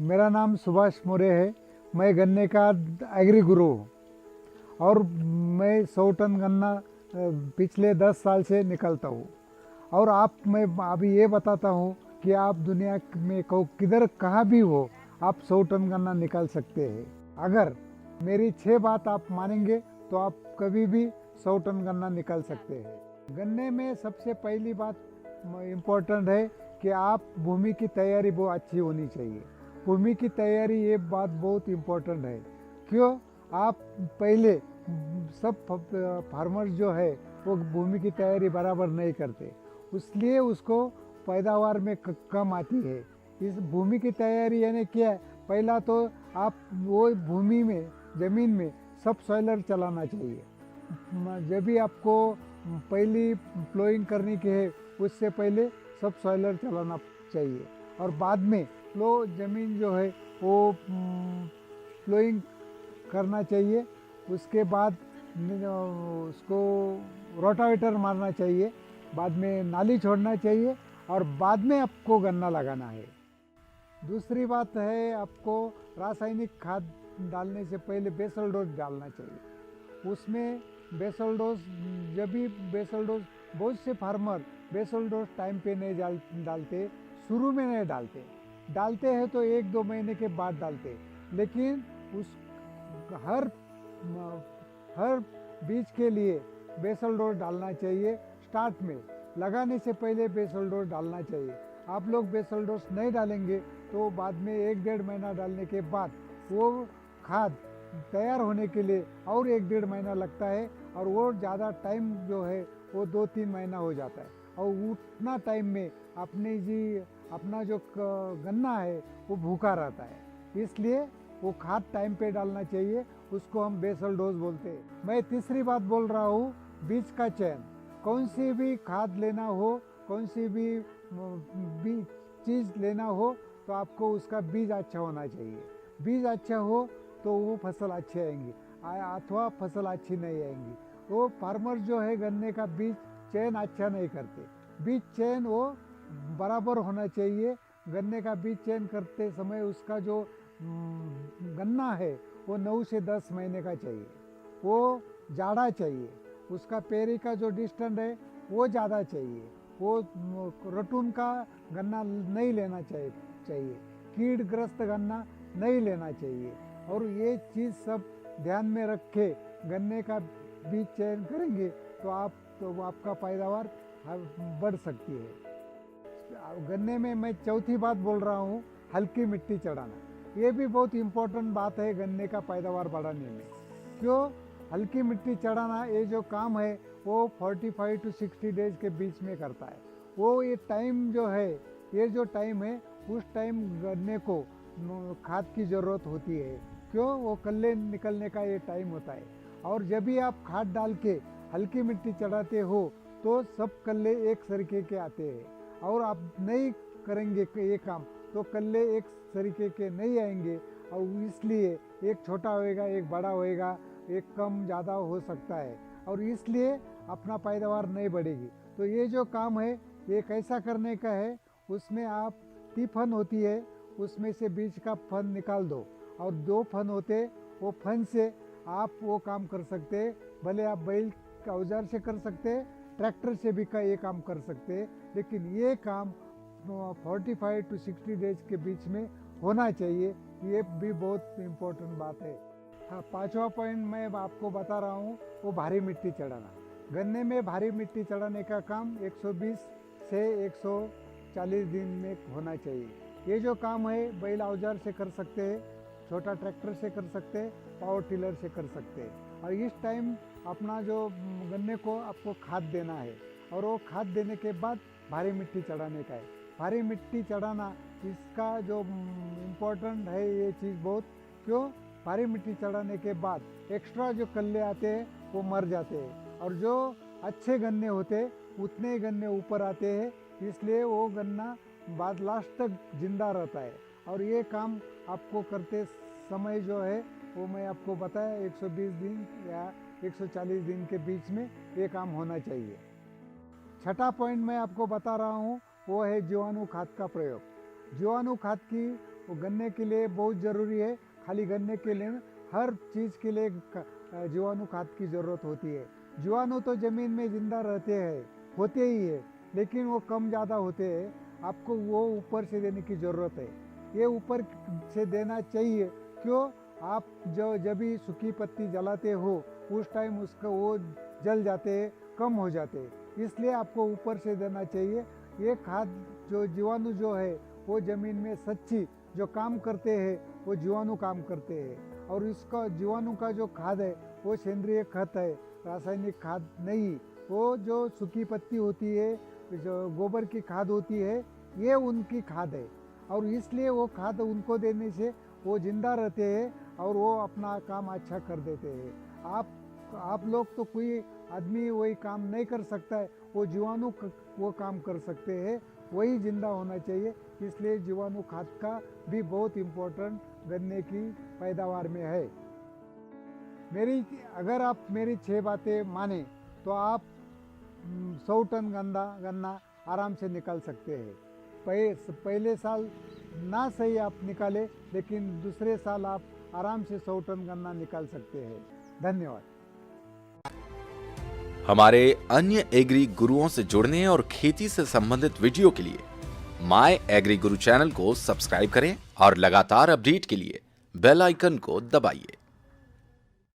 मेरा नाम सुभाष मोरे है। मैं गन्ने का एग्री गुरु हूँ और मैं 100 टन गन्ना पिछले 10 साल से निकलता हूँ। और मैं अभी ये बताता हूँ कि आप दुनिया में किधर कहाँ भी हो, आप 100 टन गन्ना निकाल सकते हैं। अगर मेरी 6 बात आप मानेंगे तो आप कभी भी 100 टन गन्ना निकाल सकते हैं। गन्ने में सबसे पहली बात इम्पोर्टेंट है कि आप भूमि की तैयारी बहुत अच्छी होनी चाहिए। भूमि की तैयारी ये बात बहुत इम्पोर्टेंट है। क्यों? आप पहले सब फार्मर्स जो है वो भूमि की तैयारी बराबर नहीं करते, इसलिए उसको पैदावार में कम आती है। इस भूमि की तैयारी यानी क्या है? पहला तो आप वो भूमि में, ज़मीन में सब सॉइलर चलाना चाहिए। जब भी आपको पहली प्लोइंग करनी की है उससे पहले सब सॉइलर चलाना चाहिए और बाद में ज़मीन जो है वो प्लोइंग करना चाहिए। उसके बाद उसको रोटावेटर मारना चाहिए, बाद में नाली छोड़ना चाहिए और बाद में आपको गन्ना लगाना है। दूसरी बात है, आपको रासायनिक खाद डालने से पहले बेसल डोज डालना चाहिए। उसमें बेसल डोज, जब भी बेसल डोज, बहुत से फार्मर बेसल डोज टाइम पे नहीं डालते, शुरू में नहीं डालते हैं तो 1-2 महीने के बाद डालते, लेकिन उस हर बीज के लिए बेसल डोज डालना चाहिए। स्टार्ट में लगाने से पहले बेसल डोज डालना चाहिए। आप लोग बेसल डोज नहीं डालेंगे तो बाद में 1-1.5 महीना डालने के बाद वो खाद तैयार होने के लिए और 1-1.5 महीना लगता है और वो ज़्यादा टाइम जो है वो 2-3 महीना हो जाता है। और उतना टाइम में अपना जो गन्ना है वो भूखा रहता है, इसलिए वो खाद टाइम पे डालना चाहिए। उसको हम बेसल डोज बोलते हैं। मैं तीसरी बात बोल रहा हूँ, बीज का चयन। कौन सी भी खाद लेना हो, कौन सी भी चीज़ लेना हो तो आपको उसका बीज अच्छा होना चाहिए। बीज अच्छा हो तो वो फसल अच्छी आएंगी, अथवा फसल अच्छी नहीं आएंगी। वो फार्मर जो है गन्ने का बीज चयन अच्छा नहीं करते। बीज चयन वो बराबर होना चाहिए। गन्ने का बीज चयन करते समय उसका जो गन्ना है वो 9 से 10 महीने का चाहिए, वो जाड़ा चाहिए। उसका पेरी का जो डिस्टेंस है वो ज़्यादा चाहिए। वो रटून का गन्ना नहीं लेना चाहिए, कीड़ग्रस्त गन्ना नहीं लेना चाहिए। और ये चीज़ सब ध्यान में रख के गन्ने का बीज चयन करेंगे तो आपका पैदावार बढ़ सकती है। गन्ने में मैं चौथी बात बोल रहा हूँ, हल्की मिट्टी चढ़ाना। ये भी बहुत इम्पोर्टेंट बात है गन्ने का पैदावार बढ़ाने में। क्यों? हल्की मिट्टी चढ़ाना, ये जो काम है वो 45 to 60 डेज के बीच में करता है। ये टाइम जो है, ये जो टाइम है, उस टाइम गन्ने को खाद की ज़रूरत होती है। क्यों? वो कल्ले निकलने का ये टाइम होता है। और जब भी आप खाद डाल के हल्की मिट्टी चढ़ाते हो तो सब कल्ले एक तरीके के आते हैं। और आप नहीं करेंगे ये काम तो कल्ले एक तरीके के नहीं आएंगे, और इसलिए एक छोटा होएगा, एक बड़ा होएगा, एक कम ज़्यादा हो सकता है, और इसलिए अपना पैदावार नहीं बढ़ेगी। तो ये जो काम है ये कैसा करने का है, उसमें आप टिफन होती है, उसमें से बीज का फन निकाल दो, और 2 फन होते, वो फन से आप वो काम कर सकते। भले आप बैल का औजार से कर सकते, ट्रैक्टर से भी का ये काम कर सकते, लेकिन ये काम 45 to 60 डेज के बीच में होना चाहिए। ये भी बहुत इम्पोर्टेंट बात है। हाँ, 5वां पॉइंट मैं आपको बता रहा हूँ, वो भारी मिट्टी चढ़ाना। गन्ने में भारी मिट्टी चढ़ाने का काम 120 से 140 दिन में होना चाहिए। ये जो काम है बैल औजार से कर सकते हैं, छोटा ट्रैक्टर से कर सकते हैं, पावर टिलर से कर सकते हैं। और इस टाइम अपना जो गन्ने को आपको खाद देना है, और वो खाद देने के बाद भारी मिट्टी चढ़ाने का है। भारी मिट्टी चढ़ाना, इसका जो इम्पोर्टेंट है ये चीज़ बहुत। क्यों? भारी मिट्टी चढ़ाने के बाद एक्स्ट्रा जो कल्ले आते हैं वो मर जाते हैं, और जो अच्छे गन्ने होते हैं उतने ही गन्ने ऊपर आते हैं, इसलिए वो गन्ना बाद लास्ट तक जिंदा रहता है। और ये काम आपको करते समय जो है वो मैं आपको बताया 120 दिन या 140 दिन के बीच में ये काम होना चाहिए। छठा पॉइंट मैं आपको बता रहा हूँ वो है जीवाणु खाद का प्रयोग। जीवाणु खाद की वो गन्ने के लिए बहुत ज़रूरी है। खाली गन्ने के लिए हर चीज़ के लिए जीवाणु खाद की ज़रूरत होती है। जीवाणु तो ज़मीन में ज़िंदा रहते हैं, होते ही है, लेकिन वो कम ज़्यादा होते हैं। आपको वो ऊपर से देने की ज़रूरत है। ये ऊपर से देना चाहिए। क्यों? आप जब भी सूखी पत्ती जलाते हो उस टाइम उसका वो जल जाते हैं, कम हो जाते हैं, इसलिए आपको ऊपर से देना चाहिए। ये खाद जो जीवाणु जो है वो ज़मीन में सच्ची जो काम करते हैं वो जीवाणु काम करते हैं। और इसका जीवाणु का जो खाद है वो सेंद्रीय खाद है, रासायनिक खाद नहीं। वो जो सूखी पत्ती होती है, जो गोबर की खाद होती है, ये उनकी खाद है। और इसलिए वो खाद उनको देने से वो जिंदा रहते हैं और वो अपना काम अच्छा कर देते हैं। आप लोग तो कोई आदमी वही काम नहीं कर सकता है, वो जीवाणु वो काम कर सकते हैं, वही जिंदा होना चाहिए। इसलिए जीवाणु खाद का भी बहुत इम्पोर्टेंट गन्ने की पैदावार में है। अगर आप मेरी 6 बातें माने तो आप 100 टन गन्ना आराम से निकाल सकते हैं। पहले साल ना सही आप निकाले, लेकिन दूसरे साल आप आराम से 100 टन गन्ना निकाल सकते हैं। धन्यवाद। हमारे अन्य एग्री गुरुओं से जुड़ने और खेती से संबंधित वीडियो के लिए माय एग्री गुरु चैनल को सब्सक्राइब करें और लगातार अपडेट के लिए बेल आइकन को दबाइए।